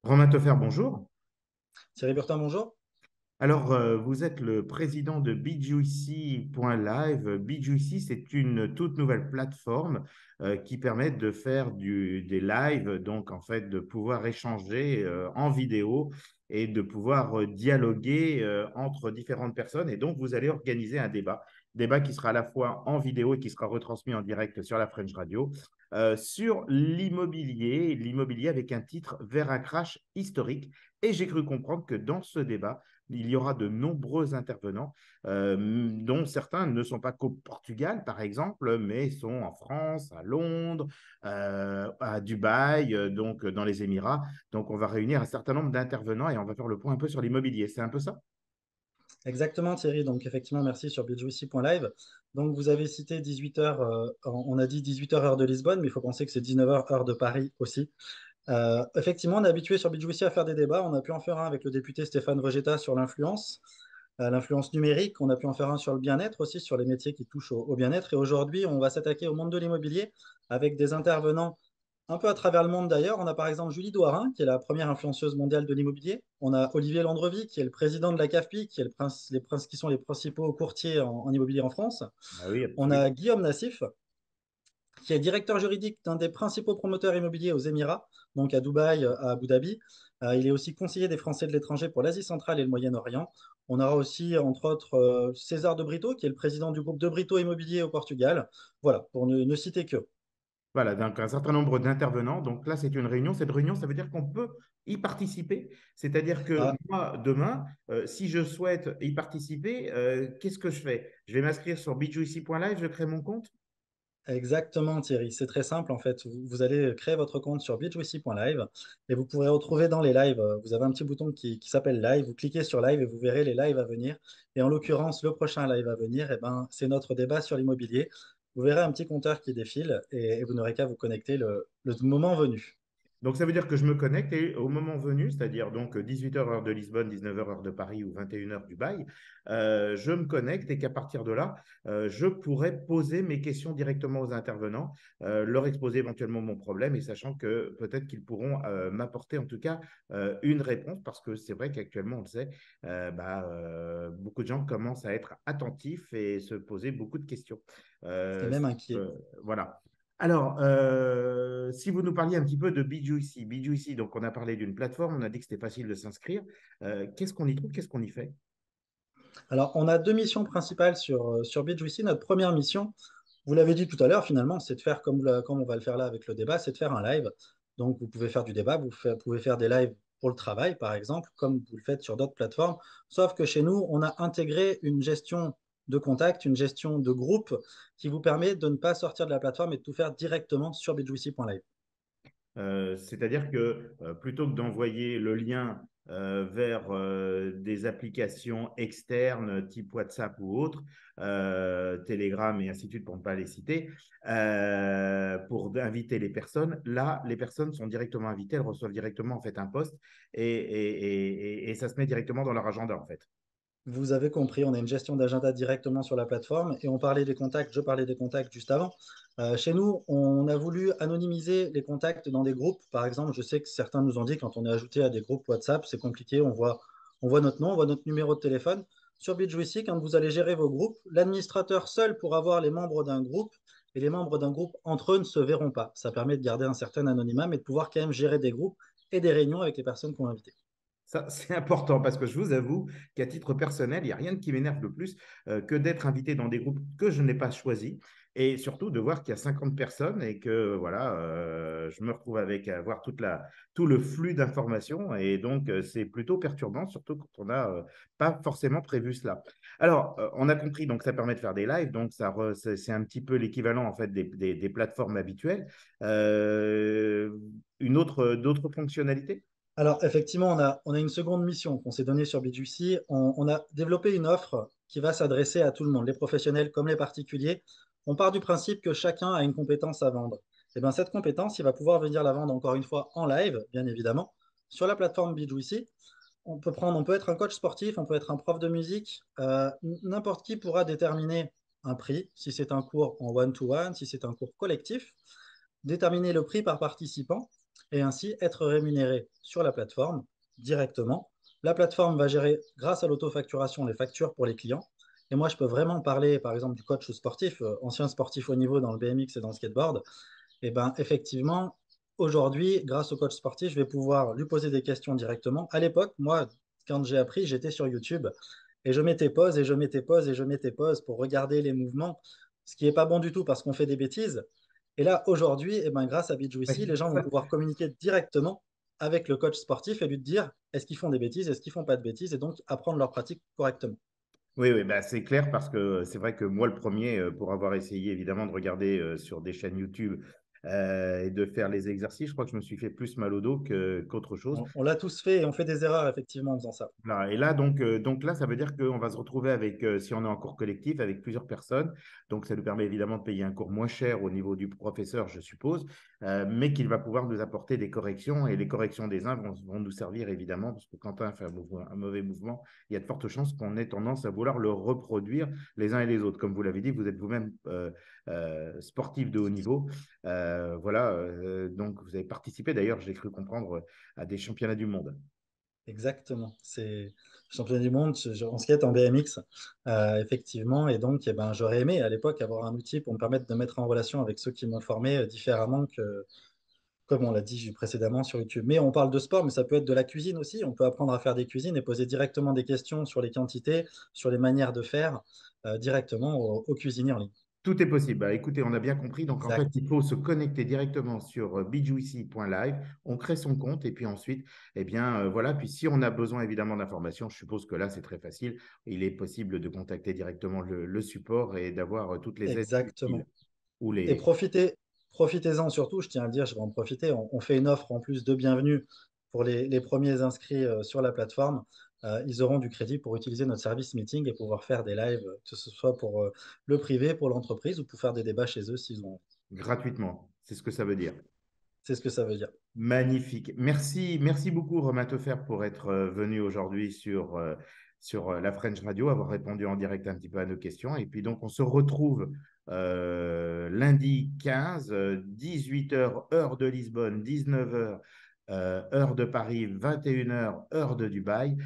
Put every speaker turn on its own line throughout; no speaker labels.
Romain Teffer, bonjour.
Thierry Bertin, bonjour.
Alors, vous êtes le président de BJuicy.live. BJuicy, c'est une toute nouvelle plateforme qui permet de faire des lives, donc en fait de pouvoir échanger en vidéo et de pouvoir dialoguer entre différentes personnes. Et donc, vous allez organiser un débat qui sera à la fois en vidéo et qui sera retransmis en direct sur la French Radio, sur l'immobilier avec un titre Vers un crash historique. Et j'ai cru comprendre que dans ce débat, il y aura de nombreux intervenants, dont certains ne sont pas qu'au Portugal, par exemple, mais sont en France, à Londres, à Dubaï, donc dans les Émirats. Donc, on va réunir un certain nombre d'intervenants et on va faire le point un peu sur l'immobilier. C'est un peu ça?
Exactement, Thierry. Donc, effectivement, merci sur BitJuicy.live. Donc, vous avez cité 18 heures, on a dit 18 heures heure de Lisbonne, mais il faut penser que c'est 19 heures heure de Paris aussi. Effectivement, on est habitué sur BitJuicy à faire des débats. On a pu en faire un avec le député Stéphane Vegeta sur l'influence numérique. On a pu en faire un sur le bien-être aussi, sur les métiers qui touchent au bien-être. Et aujourd'hui, on va s'attaquer au monde de l'immobilier avec des intervenants un peu à travers le monde d'ailleurs. On a par exemple Julie Douarin, qui est la première influenceuse mondiale de l'immobilier. On a Olivier Landrevi, qui est le président de la CAFPI, qui est qui sont les principaux courtiers en immobilier en France.
Ah oui,
On
absolument.
a Guillaume Nassif, qui est directeur juridique d'un des principaux promoteurs immobiliers aux Émirats, donc à Dubaï, à Abu Dhabi. Il est aussi conseiller des Français de l'étranger pour l'Asie centrale et le Moyen-Orient. On aura aussi, entre autres, César de Brito, qui est le président du groupe de Brito Immobilier au Portugal. Voilà, pour ne citer que.
Voilà, donc un certain nombre d'intervenants. Donc là, c'est une réunion. Cette réunion, ça veut dire qu'on peut y participer. C'est-à-dire que
Ah,
moi, demain, si je souhaite y participer, qu'est-ce que je fais? Je vais m'inscrire sur bitjuicy.live, je crée mon compte.
exactement, Thierry. C'est très simple en fait. Vous allez créer votre compte sur bitjuicy.live et vous pourrez retrouver dans les lives, vous avez un petit bouton qui s'appelle live. Vous cliquez sur live et vous verrez les lives à venir. Et en l'occurrence, le prochain live à venir, eh ben, c'est notre débat sur l'immobilier. Vous verrez un petit compteur qui défile et vous n'aurez qu'à vous connecter le moment venu.
Donc, ça veut dire que je me connecte et au moment venu, c'est-à-dire donc 18 heures heure de Lisbonne, 19 heures heure de Paris ou 21 heures Dubaï, je me connecte et qu'à partir de là, je pourrais poser mes questions directement aux intervenants, leur exposer éventuellement mon problème et sachant que peut-être qu'ils pourront m'apporter en tout cas une réponse parce que c'est vrai qu'actuellement, on le sait, beaucoup de gens commencent à être attentifs et se poser beaucoup de questions.
Et
Euh,
même inquiet.
euh, voilà. Alors, si vous nous parliez un petit peu de BJuicy, BJuicy, donc on a parlé d'une plateforme, on a dit que c'était facile de s'inscrire. Qu'est-ce qu'on y trouve, qu'est-ce qu'on y fait?
Alors, on a deux missions principales sur BitJuicy. Notre première mission, vous l'avez dit tout à l'heure, finalement, c'est de faire comme on va le faire là avec le débat, c'est de faire un live. Donc, vous pouvez faire du débat, pouvez faire des lives pour le travail, par exemple, comme vous le faites sur d'autres plateformes. Sauf que chez nous, on a intégré une gestion de contact, une gestion de groupe qui vous permet de ne pas sortir de la plateforme et de tout faire directement sur bitjuicy.live.
C'est-à-dire que plutôt que d'envoyer le lien vers des applications externes type WhatsApp ou autre, Telegram et ainsi de suite pour ne pas les citer, pour inviter les personnes, là, les personnes sont directement invitées, elles reçoivent directement en fait un post et ça se met directement dans leur agenda en fait.
Vous avez compris, on a une gestion d'agenda directement sur la plateforme et on parlait des contacts, je parlais des contacts juste avant. Chez nous, on a voulu anonymiser les contacts dans des groupes. Par exemple, je sais que certains nous ont dit quand on est ajouté à des groupes WhatsApp, c'est compliqué, on voit notre nom, on voit notre numéro de téléphone. Sur BitJuicy, quand vous allez gérer vos groupes, l'administrateur seul pourra voir les membres d'un groupe et les membres d'un groupe entre eux ne se verront pas. Ça permet de garder un certain anonymat, mais de pouvoir quand même gérer des groupes et des réunions avec les personnes qu'on a invitées.
Ça, c'est important parce que je vous avoue qu'à titre personnel, il n'y a rien qui m'énerve le plus que d'être invité dans des groupes que je n'ai pas choisis et surtout de voir qu'il y a 50 personnes et que voilà, je me retrouve avec à voir tout le flux d'informations et donc c'est plutôt perturbant, surtout quand on n'a pas forcément prévu cela. Alors, on a compris, donc ça permet de faire des lives, donc c'est un petit peu l'équivalent en fait des plateformes habituelles. Euh, d'autres fonctionnalités?
Alors, effectivement, on a une seconde mission qu'on s'est donnée sur BitJuicy. On a développé une offre qui va s'adresser à tout le monde, les professionnels comme les particuliers. On part du principe que chacun a une compétence à vendre. Et bien, cette compétence, il va pouvoir venir la vendre encore une fois en live, bien évidemment, sur la plateforme BitJuicy. On peut être un coach sportif, on peut être un prof de musique. N'importe qui pourra déterminer un prix, si c'est un cours en one-to-one, si c'est un cours collectif, déterminer le prix par participant. et ainsi être rémunéré sur la plateforme directement. La plateforme va gérer, grâce à l'autofacturation, les factures pour les clients. Et moi, je peux vraiment parler, par exemple, du coach sportif, ancien sportif haut niveau dans le BMX et dans le skateboard. Et ben, effectivement, aujourd'hui, grâce au coach sportif, je vais pouvoir lui poser des questions directement. À l'époque, moi, quand j'ai appris, j'étais sur YouTube et je mettais pause et je mettais pause et je mettais pause pour regarder les mouvements, ce qui n'est pas bon du tout parce qu'on fait des bêtises. Et là, aujourd'hui, eh ben, grâce à BitJuicy, les gens vont pouvoir communiquer directement avec le coach sportif et lui dire est-ce qu'ils font des bêtises, est-ce qu'ils font pas de bêtises, et donc apprendre leur pratique correctement.
Oui, oui, bah, c'est clair parce que c'est vrai que moi, le premier, pour avoir essayé évidemment de regarder sur des chaînes YouTube et de faire les exercices, je crois que je me suis fait plus mal au dos qu'autre chose.
On l'a tous fait et on fait des erreurs effectivement en faisant ça.
Voilà. Et là, donc là, ça veut dire qu'on va se retrouver avec, si on est en cours collectif, avec plusieurs personnes. Donc, ça nous permet évidemment de payer un cours moins cher au niveau du professeur, je suppose, mais qu'il va pouvoir nous apporter des corrections. Et les corrections des uns vont nous servir évidemment, parce que quand un fait un mauvais mouvement, il y a de fortes chances qu'on ait tendance à vouloir le reproduire les uns et les autres. Comme vous l'avez dit, vous êtes vous-même sportif de haut niveau. Voilà, donc vous avez participé, d'ailleurs, j'ai cru comprendre, à des championnats du monde.
Exactement. C'est champion du monde en skate, en BMX, effectivement. Et donc, eh ben, j'aurais aimé à l'époque avoir un outil pour me permettre de mettre en relation avec ceux qui m'ont formé différemment que, comme on l'a dit précédemment sur YouTube. Mais on parle de sport, mais ça peut être de la cuisine aussi. On peut apprendre à faire des cuisines et poser directement des questions sur les quantités, sur les manières de faire, directement aux cuisiniers en ligne.
Tout est possible. Bah, écoutez, on a bien compris. Donc, en fait,
Exact.
il faut se connecter directement sur bjuicy.live. On crée son compte et puis ensuite, eh bien, voilà. Puis, si on a besoin évidemment d'informations, je suppose que là, c'est très facile. Il est possible de contacter directement le support et d'avoir toutes les aides utiles
Exactement.
ou
Et
les.
profitez-en surtout, je tiens à le dire, je vais en profiter. On fait une offre en plus de bienvenue pour les premiers inscrits sur la plateforme. Ils auront du crédit pour utiliser notre service meeting et pouvoir faire des lives, que ce soit pour le privé, pour l'entreprise ou pour faire des débats chez eux s'ils ont envie.
Gratuitement. C'est ce que ça veut dire.
C'est ce que ça veut dire.
Magnifique. Merci, merci beaucoup, Romain Tefer, pour être venu aujourd'hui sur la French Radio, avoir répondu en direct un petit peu à nos questions. Et puis donc, on se retrouve lundi 15, 18 h heure de Lisbonne, 19 h heure de Paris, 21 h heure de Dubaï.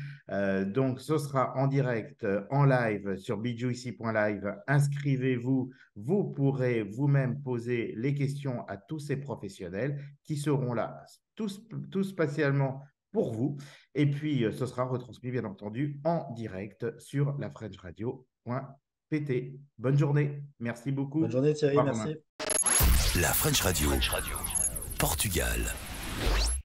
Donc, ce sera en direct, en live sur bjuicy.live. Inscrivez-vous. Vous pourrez vous-même poser les questions à tous ces professionnels qui seront là, tous spatialement pour vous. Et puis, ce sera retransmis, bien entendu, en direct sur la French Radio.pt. Bonne journée. Merci
Bonne
beaucoup.
journée
Au
Thierry,
revoir, Romain.
merci.
La French Radio. Portugal.